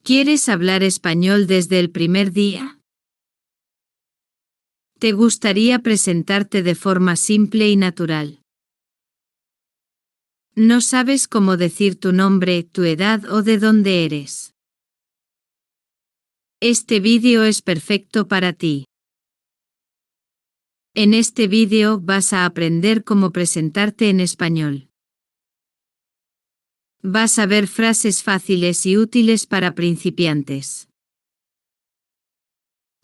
¿Quieres hablar español desde el primer día? ¿Te gustaría presentarte de forma simple y natural? ¿No sabes cómo decir tu nombre, tu edad o de dónde eres? Este vídeo es perfecto para ti. En este vídeo vas a aprender cómo presentarte en español. Vas a ver frases fáciles y útiles para principiantes.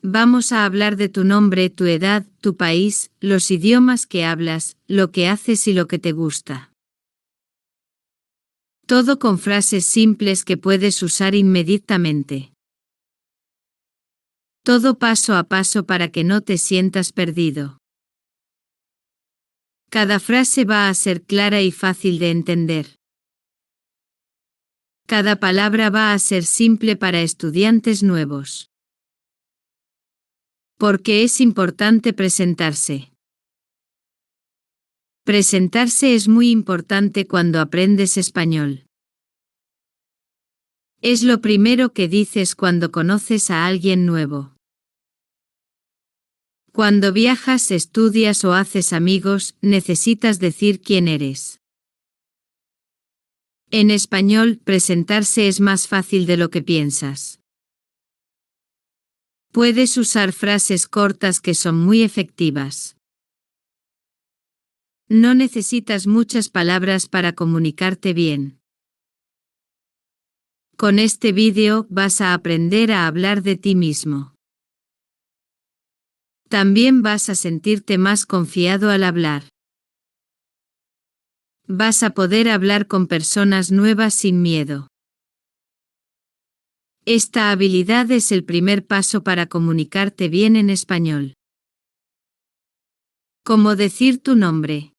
Vamos a hablar de tu nombre, tu edad, tu país, los idiomas que hablas, lo que haces y lo que te gusta. Todo con frases simples que puedes usar inmediatamente. Todo paso a paso para que no te sientas perdido. Cada frase va a ser clara y fácil de entender. Cada palabra va a ser simple para estudiantes nuevos. ¿Por qué es importante presentarse? Presentarse es muy importante cuando aprendes español. Es lo primero que dices cuando conoces a alguien nuevo. Cuando viajas, estudias o haces amigos, necesitas decir quién eres. En español, presentarse es más fácil de lo que piensas. Puedes usar frases cortas que son muy efectivas. No necesitas muchas palabras para comunicarte bien. Con este vídeo vas a aprender a hablar de ti mismo. También vas a sentirte más confiado al hablar. Vas a poder hablar con personas nuevas sin miedo. Esta habilidad es el primer paso para comunicarte bien en español. ¿Cómo decir tu nombre?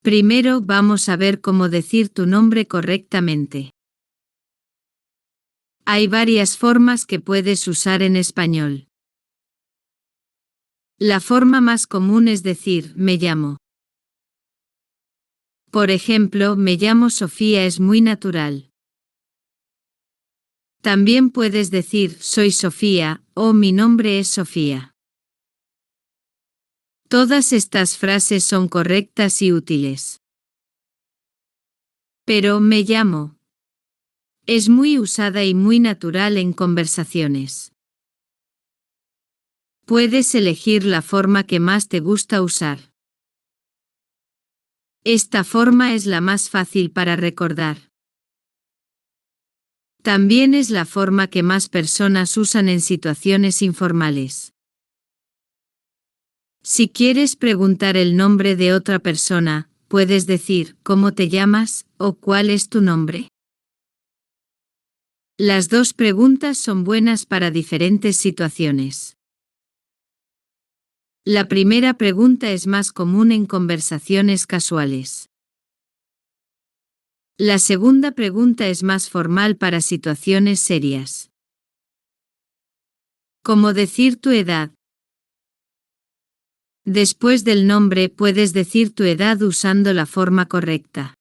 Primero vamos a ver cómo decir tu nombre correctamente. Hay varias formas que puedes usar en español. La forma más común es decir, me llamo. Por ejemplo, me llamo Sofía es muy natural. También puedes decir, soy Sofía, o mi nombre es Sofía. Todas estas frases son correctas y útiles. Pero me llamo. Es muy usada y muy natural en conversaciones. Puedes elegir la forma que más te gusta usar. Esta forma es la más fácil para recordar. También es la forma que más personas usan en situaciones informales. Si quieres preguntar el nombre de otra persona, puedes decir ¿cómo te llamas? O ¿cuál es tu nombre? Las dos preguntas son buenas para diferentes situaciones. La primera pregunta es más común en conversaciones casuales. La segunda pregunta es más formal para situaciones serias. ¿Cómo decir tu edad? Después del nombre puedes decir tu edad usando la forma correcta.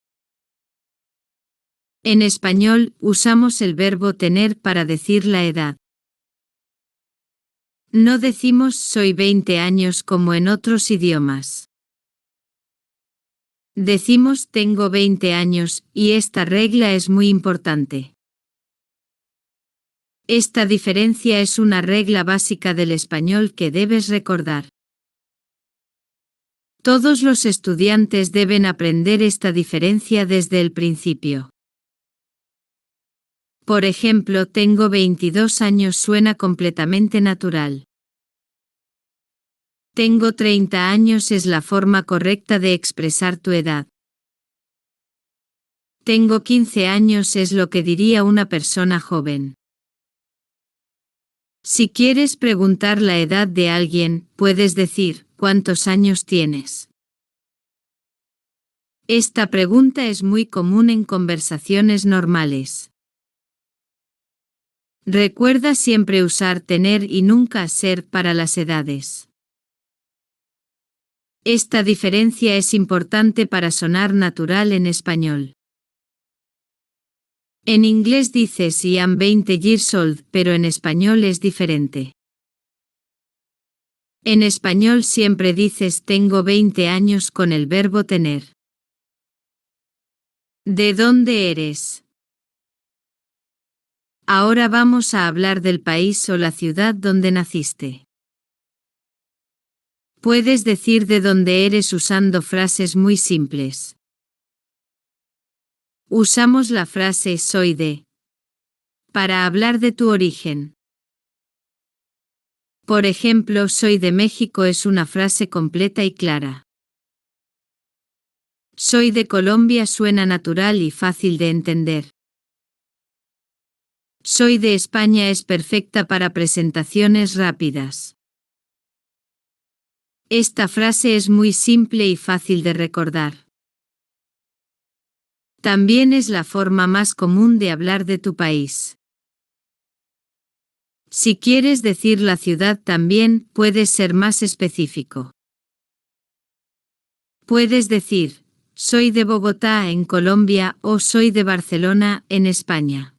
En español, usamos el verbo tener para decir la edad. No decimos soy 20 años como en otros idiomas. Decimos tengo 20 años, y esta regla es muy importante. Esta diferencia es una regla básica del español que debes recordar. Todos los estudiantes deben aprender esta diferencia desde el principio. Por ejemplo, tengo 22 años suena completamente natural. Tengo 30 años es la forma correcta de expresar tu edad. Tengo 15 años es lo que diría una persona joven. Si quieres preguntar la edad de alguien, puedes decir, ¿cuántos años tienes? Esta pregunta es muy común en conversaciones normales. Recuerda siempre usar tener y nunca ser para las edades. Esta diferencia es importante para sonar natural en español. En inglés dices I am 20 years old, pero en español es diferente. En español siempre dices tengo 20 años con el verbo tener. ¿De dónde eres? Ahora vamos a hablar del país o la ciudad donde naciste. Puedes decir de dónde eres usando frases muy simples. Usamos la frase soy de para hablar de tu origen. Por ejemplo, soy de México es una frase completa y clara. Soy de Colombia suena natural y fácil de entender. Soy de España es perfecta para presentaciones rápidas. Esta frase es muy simple y fácil de recordar. También es la forma más común de hablar de tu país. Si quieres decir la ciudad también, puedes ser más específico. Puedes decir, soy de Bogotá en Colombia o soy de Barcelona en España.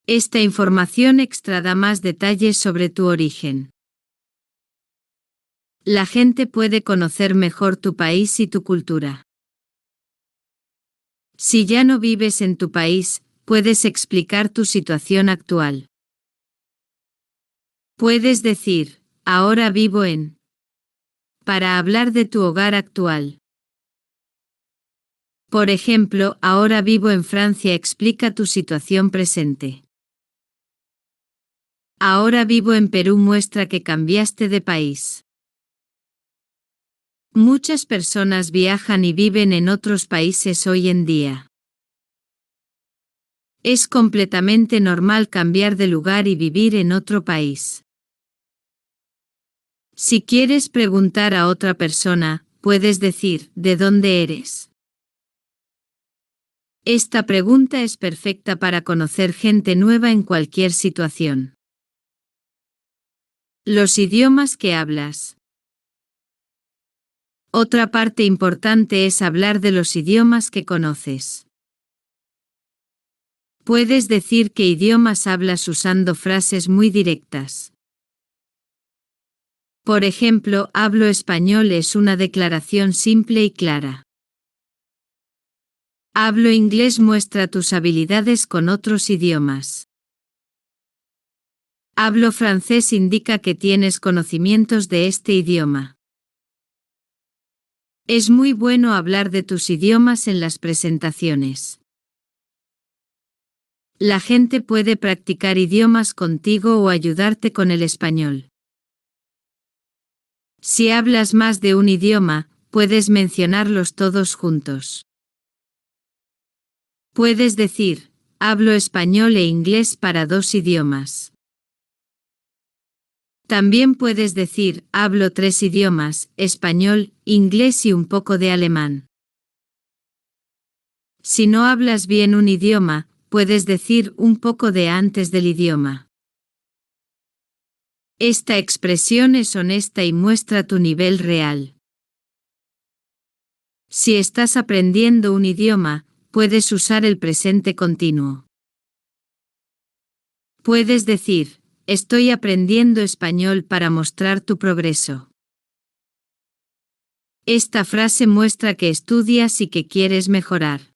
Esta información extra da más detalles sobre tu origen. La gente puede conocer mejor tu país y tu cultura. Si ya no vives en tu país, puedes explicar tu situación actual. Puedes decir, ahora vivo en, para hablar de tu hogar actual. Por ejemplo, ahora vivo en Francia explica tu situación presente. Ahora vivo en Perú muestra que cambiaste de país. Muchas personas viajan y viven en otros países hoy en día. Es completamente normal cambiar de lugar y vivir en otro país. Si quieres preguntar a otra persona, puedes decir, ¿de dónde eres? Esta pregunta es perfecta para conocer gente nueva en cualquier situación. Los idiomas que hablas. Otra parte importante es hablar de los idiomas que conoces. Puedes decir qué idiomas hablas usando frases muy directas. Por ejemplo, hablo español es una declaración simple y clara. Hablo inglés muestra tus habilidades con otros idiomas. Hablo francés indica que tienes conocimientos de este idioma. Es muy bueno hablar de tus idiomas en las presentaciones. La gente puede practicar idiomas contigo o ayudarte con el español. Si hablas más de un idioma, puedes mencionarlos todos juntos. Puedes decir, hablo español e inglés para 2 idiomas. También puedes decir, hablo 3 idiomas, español, inglés y un poco de alemán. Si no hablas bien un idioma, puedes decir un poco de antes del idioma. Esta expresión es honesta y muestra tu nivel real. Si estás aprendiendo un idioma, puedes usar el presente continuo. Puedes decir, estoy aprendiendo español para mostrar tu progreso. Esta frase muestra que estudias y que quieres mejorar.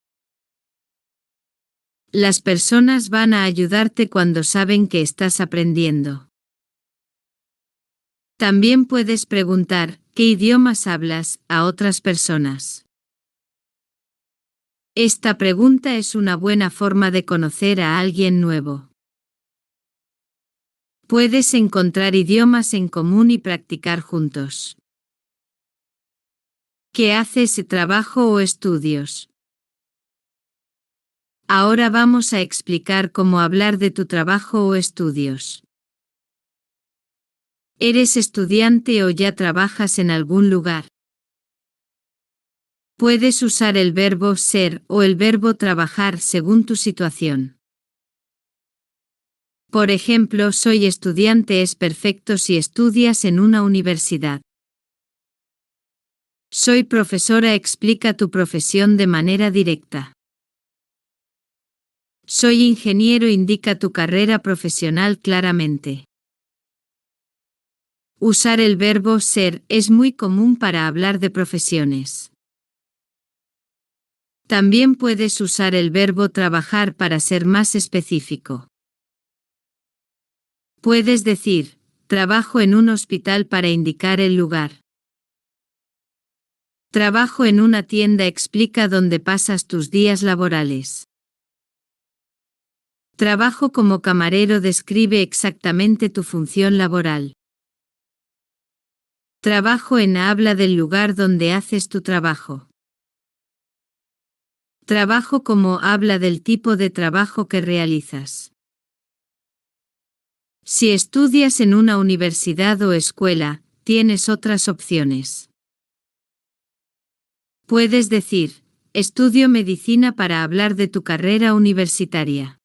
Las personas van a ayudarte cuando saben que estás aprendiendo. También puedes preguntar, ¿qué idiomas hablas?, a otras personas. Esta pregunta es una buena forma de conocer a alguien nuevo. Puedes encontrar idiomas en común y practicar juntos. ¿Qué haces, trabajo o estudios? Ahora vamos a explicar cómo hablar de tu trabajo o estudios. ¿Eres estudiante o ya trabajas en algún lugar? Puedes usar el verbo ser o el verbo trabajar según tu situación. Por ejemplo, soy estudiante es perfecto si estudias en una universidad. Soy profesora explica tu profesión de manera directa. Soy ingeniero indica tu carrera profesional claramente. Usar el verbo ser es muy común para hablar de profesiones. También puedes usar el verbo trabajar para ser más específico. Puedes decir, trabajo en un hospital para indicar el lugar. Trabajo en una tienda explica dónde pasas tus días laborales. Trabajo como camarero describe exactamente tu función laboral. Trabajo en habla del lugar donde haces tu trabajo. Trabajo como habla del tipo de trabajo que realizas. Si estudias en una universidad o escuela, tienes otras opciones. Puedes decir, estudio medicina para hablar de tu carrera universitaria.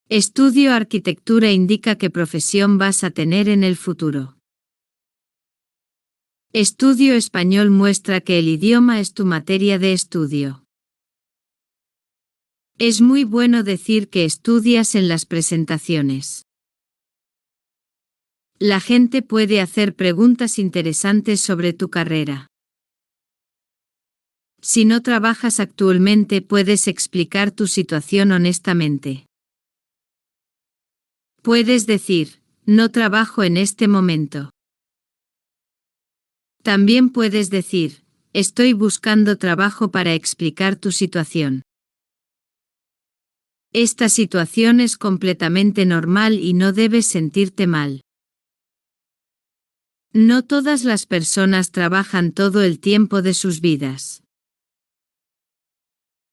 Estudio arquitectura indica qué profesión vas a tener en el futuro. Estudio español muestra que el idioma es tu materia de estudio. Es muy bueno decir que estudias en las presentaciones. La gente puede hacer preguntas interesantes sobre tu carrera. Si no trabajas actualmente, puedes explicar tu situación honestamente. Puedes decir, no trabajo en este momento. También puedes decir, estoy buscando trabajo para explicar tu situación. Esta situación es completamente normal y no debes sentirte mal. No todas las personas trabajan todo el tiempo de sus vidas.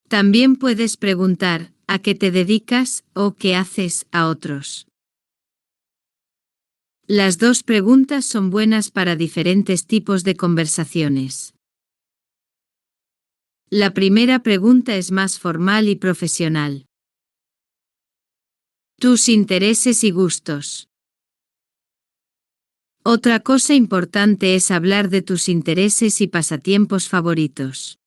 También puedes preguntar, ¿a qué te dedicas o qué haces a otros? Las dos preguntas son buenas para diferentes tipos de conversaciones. La primera pregunta es más formal y profesional. Tus intereses y gustos. Otra cosa importante es hablar de tus intereses y pasatiempos favoritos.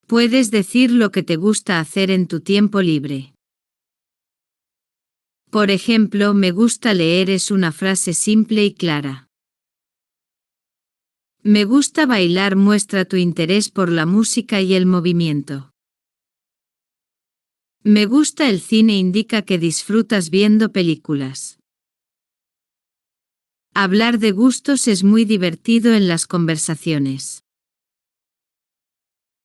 Puedes decir lo que te gusta hacer en tu tiempo libre. Por ejemplo, me gusta leer es una frase simple y clara. Me gusta bailar muestra tu interés por la música y el movimiento. Me gusta el cine indica que disfrutas viendo películas. Hablar de gustos es muy divertido en las conversaciones.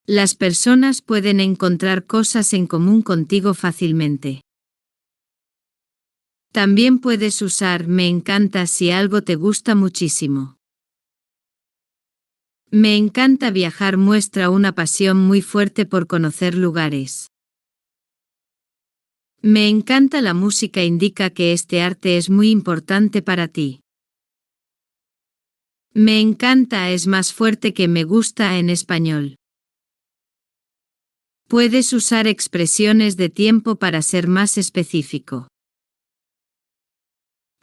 Las personas pueden encontrar cosas en común contigo fácilmente. También puedes usar me encanta si algo te gusta muchísimo. Me encanta viajar muestra una pasión muy fuerte por conocer lugares. Me encanta la música indica que este arte es muy importante para ti. Me encanta es más fuerte que me gusta en español. Puedes usar expresiones de tiempo para ser más específico.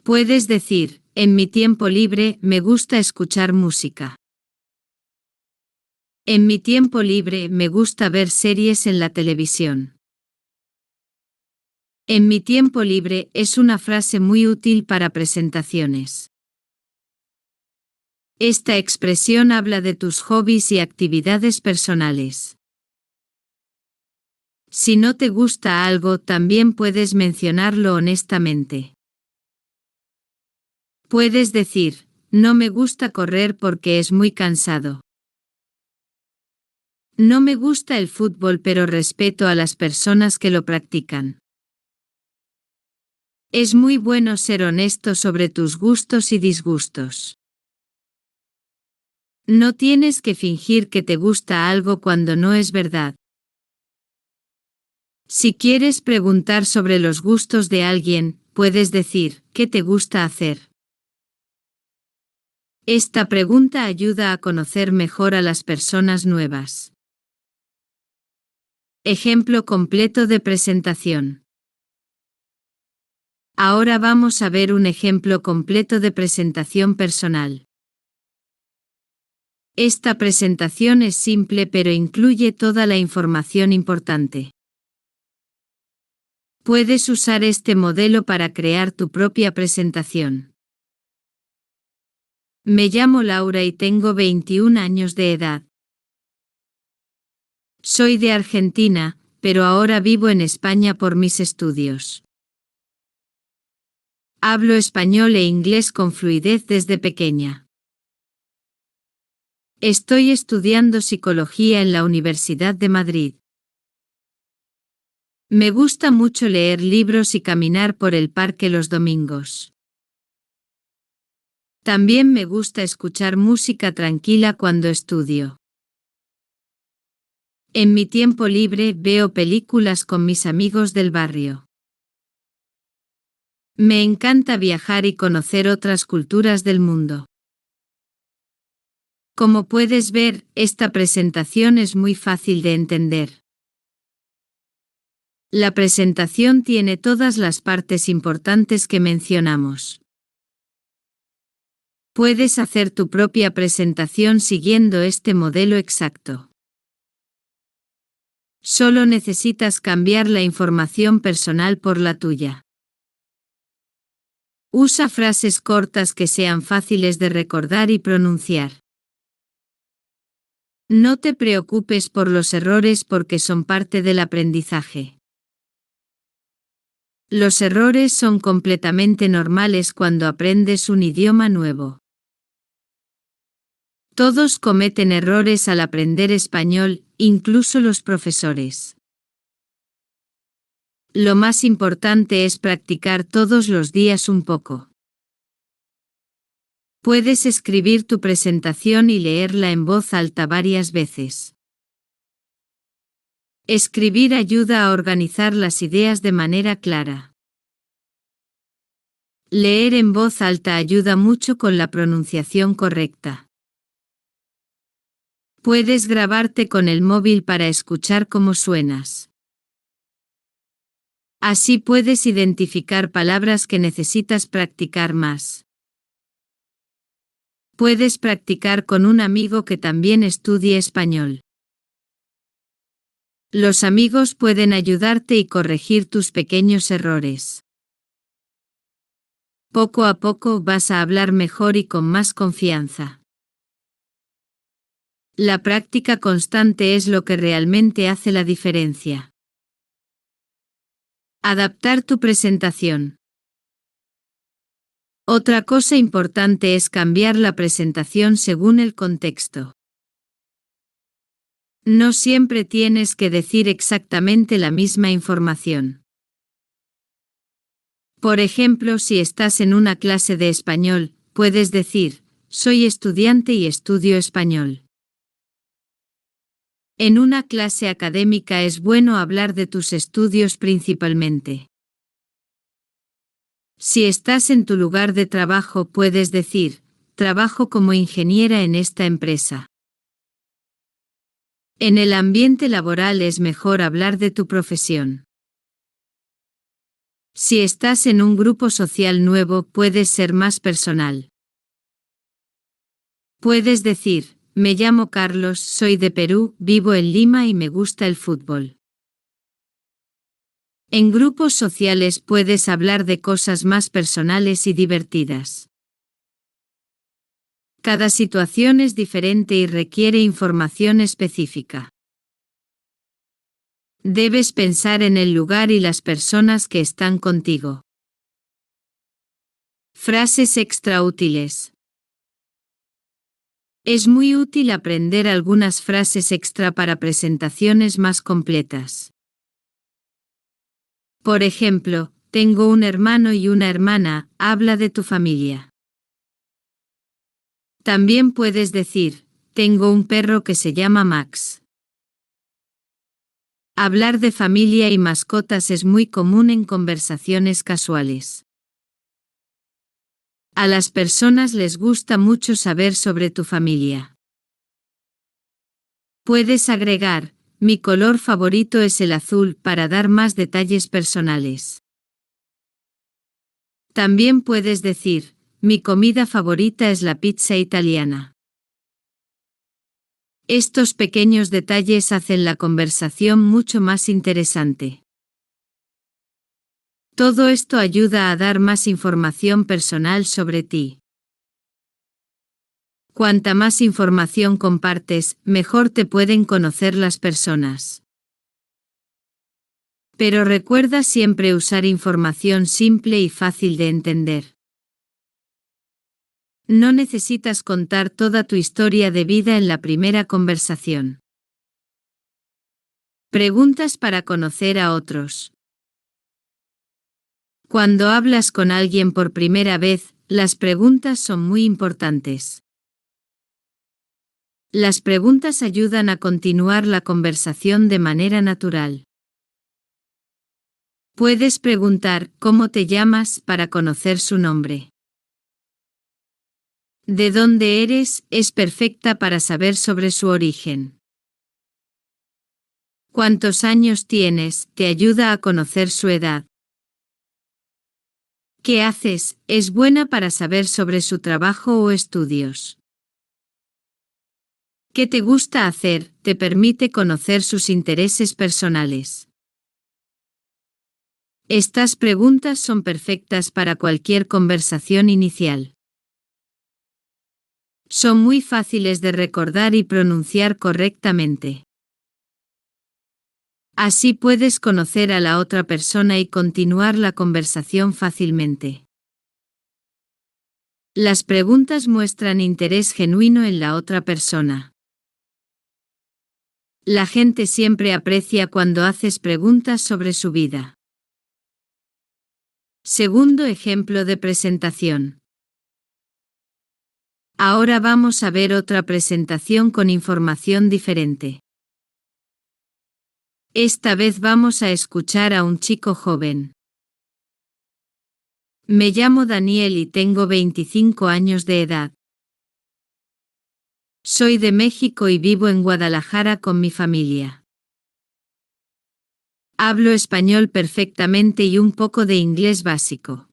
Puedes decir, en mi tiempo libre me gusta escuchar música. En mi tiempo libre me gusta ver series en la televisión. En mi tiempo libre es una frase muy útil para presentaciones. Esta expresión habla de tus hobbies y actividades personales. Si no te gusta algo, también puedes mencionarlo honestamente. Puedes decir, no me gusta correr porque es muy cansado. No me gusta el fútbol pero respeto a las personas que lo practican. Es muy bueno ser honesto sobre tus gustos y disgustos. No tienes que fingir que te gusta algo cuando no es verdad. Si quieres preguntar sobre los gustos de alguien, puedes decir, ¿qué te gusta hacer? Esta pregunta ayuda a conocer mejor a las personas nuevas. Ejemplo completo de presentación. Ahora vamos a ver un ejemplo completo de presentación personal. Esta presentación es simple pero incluye toda la información importante. Puedes usar este modelo para crear tu propia presentación. Me llamo Laura y tengo 21 años de edad. Soy de Argentina, pero ahora vivo en España por mis estudios. Hablo español e inglés con fluidez desde pequeña. Estoy estudiando psicología en la Universidad de Madrid. Me gusta mucho leer libros y caminar por el parque los domingos. También me gusta escuchar música tranquila cuando estudio. En mi tiempo libre veo películas con mis amigos del barrio. Me encanta viajar y conocer otras culturas del mundo. Como puedes ver, esta presentación es muy fácil de entender. La presentación tiene todas las partes importantes que mencionamos. Puedes hacer tu propia presentación siguiendo este modelo exacto. Solo necesitas cambiar la información personal por la tuya. Usa frases cortas que sean fáciles de recordar y pronunciar. No te preocupes por los errores porque son parte del aprendizaje. Los errores son completamente normales cuando aprendes un idioma nuevo. Todos cometen errores al aprender español, incluso los profesores. Lo más importante es practicar todos los días un poco. Puedes escribir tu presentación y leerla en voz alta varias veces. Escribir ayuda a organizar las ideas de manera clara. Leer en voz alta ayuda mucho con la pronunciación correcta. Puedes grabarte con el móvil para escuchar cómo suenas. Así puedes identificar palabras que necesitas practicar más. Puedes practicar con un amigo que también estudie español. Los amigos pueden ayudarte y corregir tus pequeños errores. Poco a poco vas a hablar mejor y con más confianza. La práctica constante es lo que realmente hace la diferencia. Adaptar tu presentación. Otra cosa importante es cambiar la presentación según el contexto. No siempre tienes que decir exactamente la misma información. Por ejemplo, si estás en una clase de español, puedes decir, soy estudiante y estudio español. En una clase académica es bueno hablar de tus estudios principalmente. Si estás en tu lugar de trabajo, puedes decir, trabajo como ingeniera en esta empresa. En el ambiente laboral es mejor hablar de tu profesión. Si estás en un grupo social nuevo, puedes ser más personal. Puedes decir, me llamo Carlos, soy de Perú, vivo en Lima y me gusta el fútbol. En grupos sociales puedes hablar de cosas más personales y divertidas. Cada situación es diferente y requiere información específica. Debes pensar en el lugar y las personas que están contigo. Frases extra útiles. Es muy útil aprender algunas frases extra para presentaciones más completas. Por ejemplo, tengo un hermano y una hermana, habla de tu familia. También puedes decir, tengo un perro que se llama Max. Hablar de familia y mascotas es muy común en conversaciones casuales. A las personas les gusta mucho saber sobre tu familia. Puedes agregar, mi color favorito es el azul para dar más detalles personales. También puedes decir, mi comida favorita es la pizza italiana. Estos pequeños detalles hacen la conversación mucho más interesante. Todo esto ayuda a dar más información personal sobre ti. Cuanta más información compartes, mejor te pueden conocer las personas. Pero recuerda siempre usar información simple y fácil de entender. No necesitas contar toda tu historia de vida en la primera conversación. Preguntas para conocer a otros. Cuando hablas con alguien por primera vez, las preguntas son muy importantes. Las preguntas ayudan a continuar la conversación de manera natural. Puedes preguntar ¿cómo te llamas? Para conocer su nombre. ¿De dónde eres? Es perfecta para saber sobre su origen. ¿Cuántos años tienes? Te ayuda a conocer su edad. ¿Qué haces? Es buena para saber sobre su trabajo o estudios. ¿Qué te gusta hacer? Te permite conocer sus intereses personales. Estas preguntas son perfectas para cualquier conversación inicial. Son muy fáciles de recordar y pronunciar correctamente. Así puedes conocer a la otra persona y continuar la conversación fácilmente. Las preguntas muestran interés genuino en la otra persona. La gente siempre aprecia cuando haces preguntas sobre su vida. Segundo ejemplo de presentación. Ahora vamos a ver otra presentación con información diferente. Esta vez vamos a escuchar a un chico joven. Me llamo Daniel y tengo 25 años de edad. Soy de México y vivo en Guadalajara con mi familia. Hablo español perfectamente y un poco de inglés básico.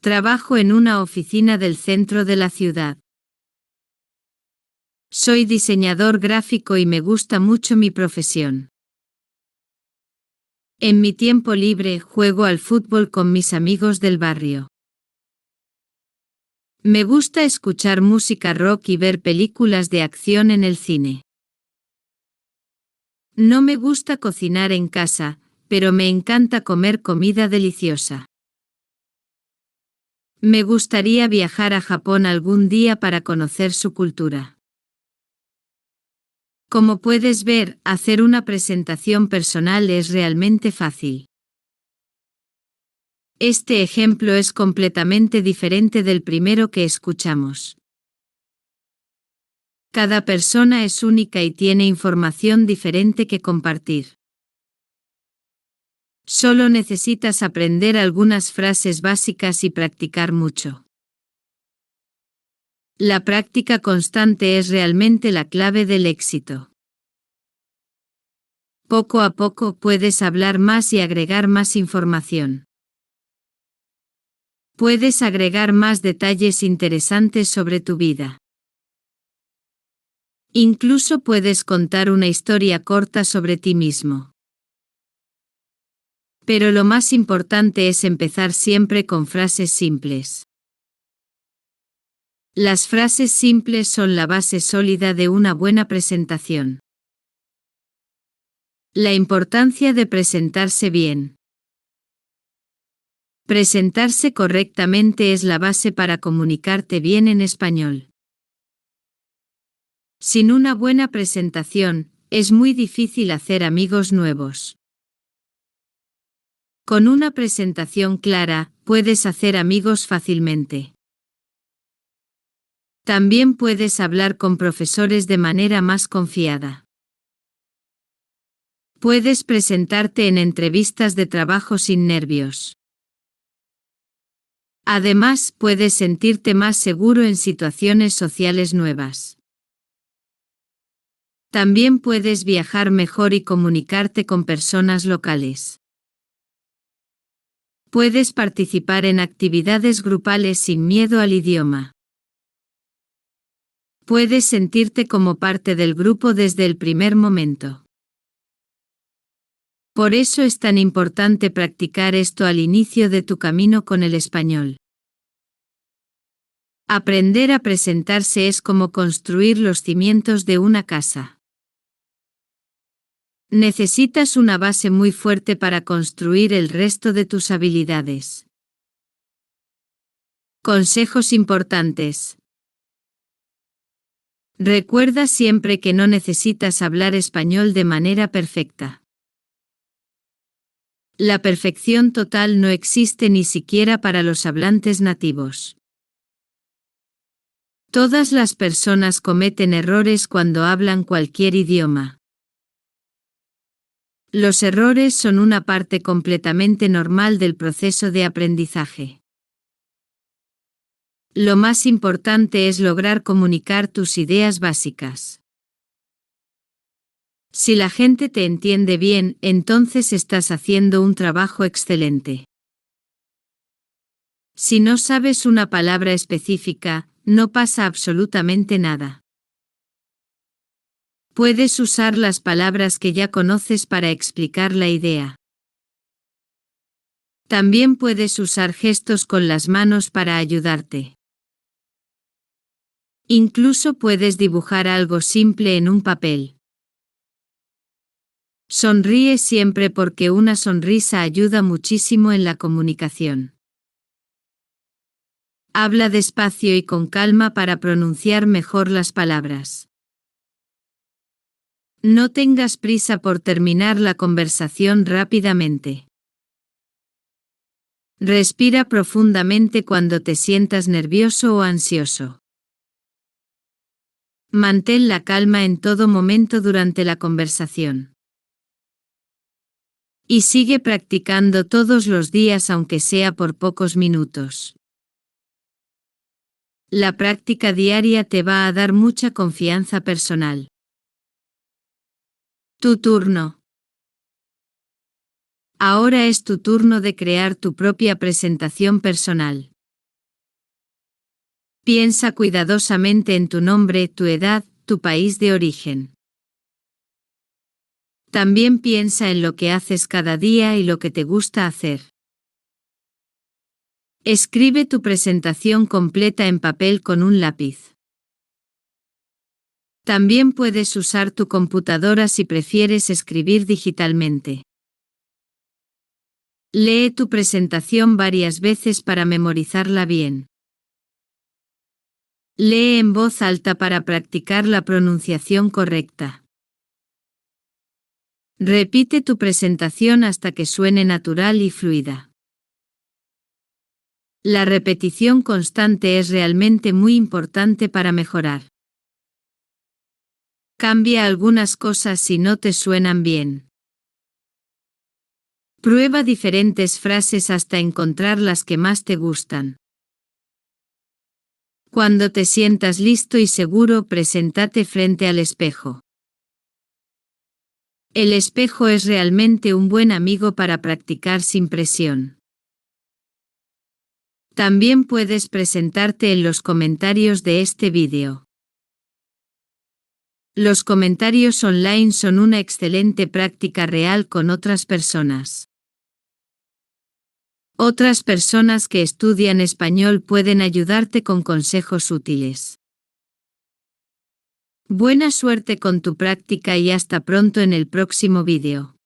Trabajo en una oficina del centro de la ciudad. Soy diseñador gráfico y me gusta mucho mi profesión. En mi tiempo libre juego al fútbol con mis amigos del barrio. Me gusta escuchar música rock y ver películas de acción en el cine. No me gusta cocinar en casa, pero me encanta comer comida deliciosa. Me gustaría viajar a Japón algún día para conocer su cultura. Como puedes ver, hacer una presentación personal es realmente fácil. Este ejemplo es completamente diferente del primero que escuchamos. Cada persona es única y tiene información diferente que compartir. Solo necesitas aprender algunas frases básicas y practicar mucho. La práctica constante es realmente la clave del éxito. Poco a poco puedes hablar más y agregar más información. Puedes agregar más detalles interesantes sobre tu vida. Incluso puedes contar una historia corta sobre ti mismo. Pero lo más importante es empezar siempre con frases simples. Las frases simples son la base sólida de una buena presentación. La importancia de presentarse bien. Presentarse correctamente es la base para comunicarte bien en español. Sin una buena presentación, es muy difícil hacer amigos nuevos. Con una presentación clara, puedes hacer amigos fácilmente. También puedes hablar con profesores de manera más confiada. Puedes presentarte en entrevistas de trabajo sin nervios. Además, puedes sentirte más seguro en situaciones sociales nuevas. También puedes viajar mejor y comunicarte con personas locales. Puedes participar en actividades grupales sin miedo al idioma. Puedes sentirte como parte del grupo desde el primer momento. Por eso es tan importante practicar esto al inicio de tu camino con el español. Aprender a presentarse es como construir los cimientos de una casa. Necesitas una base muy fuerte para construir el resto de tus habilidades. Consejos importantes. Recuerda siempre que no necesitas hablar español de manera perfecta. La perfección total no existe ni siquiera para los hablantes nativos. Todas las personas cometen errores cuando hablan cualquier idioma. Los errores son una parte completamente normal del proceso de aprendizaje. Lo más importante es lograr comunicar tus ideas básicas. Si la gente te entiende bien, entonces estás haciendo un trabajo excelente. Si no sabes una palabra específica, no pasa absolutamente nada. Puedes usar las palabras que ya conoces para explicar la idea. También puedes usar gestos con las manos para ayudarte. Incluso puedes dibujar algo simple en un papel. Sonríe siempre porque una sonrisa ayuda muchísimo en la comunicación. Habla despacio y con calma para pronunciar mejor las palabras. No tengas prisa por terminar la conversación rápidamente. Respira profundamente cuando te sientas nervioso o ansioso. Mantén la calma en todo momento durante la conversación. Y sigue practicando todos los días aunque sea por pocos minutos. La práctica diaria te va a dar mucha confianza personal. Tu turno. Ahora es tu turno de crear tu propia presentación personal. Piensa cuidadosamente en tu nombre, tu edad, tu país de origen. También piensa en lo que haces cada día y lo que te gusta hacer. Escribe tu presentación completa en papel con un lápiz. También puedes usar tu computadora si prefieres escribir digitalmente. Lee tu presentación varias veces para memorizarla bien. Lee en voz alta para practicar la pronunciación correcta. Repite tu presentación hasta que suene natural y fluida. La repetición constante es realmente muy importante para mejorar. Cambia algunas cosas si no te suenan bien. Prueba diferentes frases hasta encontrar las que más te gustan. Cuando te sientas listo y seguro, preséntate frente al espejo. El espejo es realmente un buen amigo para practicar sin presión. También puedes presentarte en los comentarios de este vídeo. Los comentarios online son una excelente práctica real con otras personas. Otras personas que estudian español pueden ayudarte con consejos útiles. Buena suerte con tu práctica y hasta pronto en el próximo vídeo.